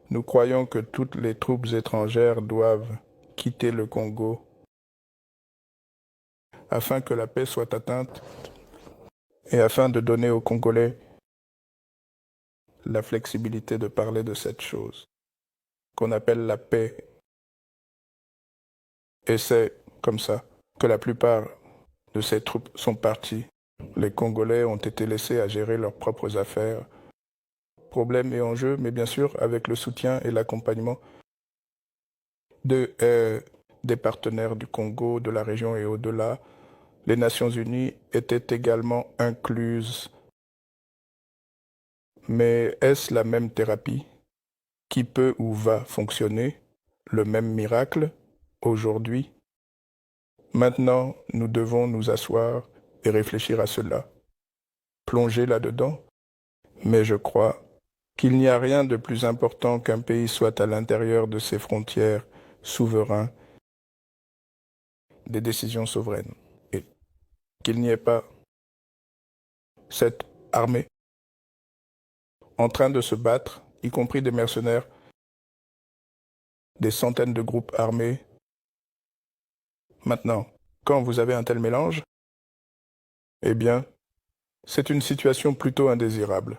Nous croyons que toutes les troupes étrangères doivent quitter le Congo afin que la paix soit atteinte et afin de donner aux Congolais la flexibilité de parler de cette chose qu'on appelle la paix. Et c'est comme ça que la plupart de ces troupes sont parties. Les Congolais ont été laissés à gérer leurs propres affaires, problèmes et enjeux, mais bien sûr avec le soutien et l'accompagnement des partenaires du Congo, de la région et au-delà. Les Nations Unies étaient également incluses. Mais est-ce la même thérapie qui peut ou va fonctionner, le même miracle, aujourd'hui? Maintenant, nous devons nous asseoir et réfléchir à cela, plonger là-dedans, mais je crois qu'il n'y a rien de plus important qu'un pays soit à l'intérieur de ses frontières, souverain, des décisions souveraines, et qu'il n'y ait pas cette armée en train de se battre, y compris des mercenaires, des centaines de groupes armés. Maintenant, quand vous avez un tel mélange, eh bien, c'est une situation plutôt indésirable.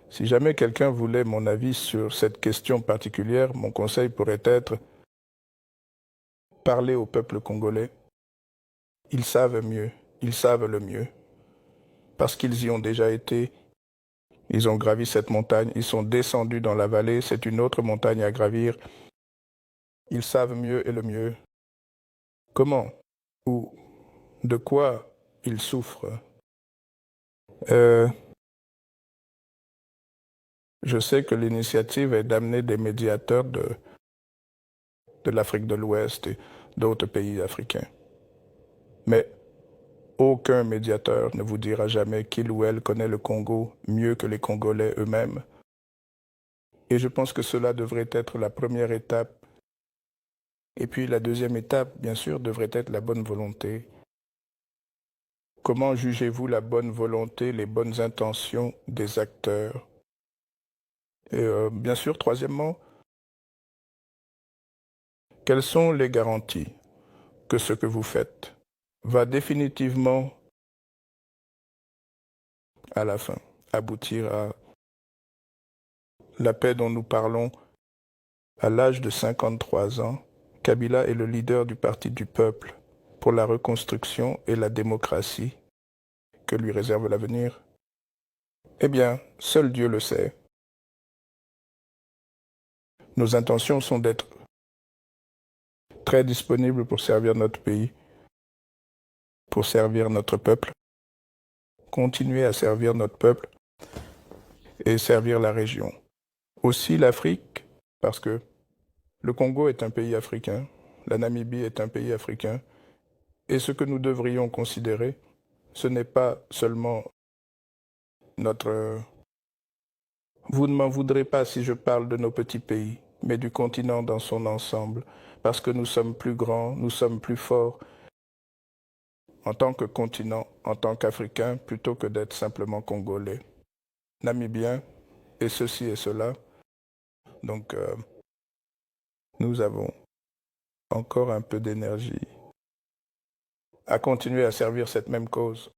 Si jamais quelqu'un voulait mon avis sur cette question particulière, mon conseil pourrait être parler au peuple congolais. Ils savent mieux, ils savent le mieux, parce qu'ils y ont déjà été. Ils ont gravi cette montagne, ils sont descendus dans la vallée, c'est une autre montagne à gravir. Ils savent mieux et le mieux. Comment ou de quoi ils souffrent. Euh, je sais que l'initiative est d'amener des médiateurs de l'Afrique de l'Ouest et d'autres pays africains. Mais aucun médiateur ne vous dira jamais qu'il ou elle connaît le Congo mieux que les Congolais eux-mêmes. Et je pense que cela devrait être la première étape. Et puis la deuxième étape, bien sûr, devrait être la bonne volonté. Comment jugez-vous la bonne volonté, les bonnes intentions des acteurs? Et bien sûr, troisièmement, quelles sont les garanties que ce que vous faites va définitivement, à la fin, aboutir à la paix dont nous parlons? À l'âge de 53 ans, Kabila est le leader du Parti du peuple pour la reconstruction et la démocratie que lui réserve l'avenir. Eh bien, seul Dieu le sait. Nos intentions sont d'être très disponibles pour servir notre pays, pour servir notre peuple, continuer à servir notre peuple et servir la région. Aussi l'Afrique, parce que le Congo est un pays africain, la Namibie est un pays africain, et ce que nous devrions considérer, ce n'est pas seulement notre... Vous ne m'en voudrez pas si je parle de nos petits pays, mais du continent dans son ensemble, parce que nous sommes plus grands, nous sommes plus forts en tant que continent, en tant qu'Africains, plutôt que d'être simplement Congolais, Namibiens, et ceci et cela. Donc, nous avons encore un peu d'énergie à continuer à servir cette même cause.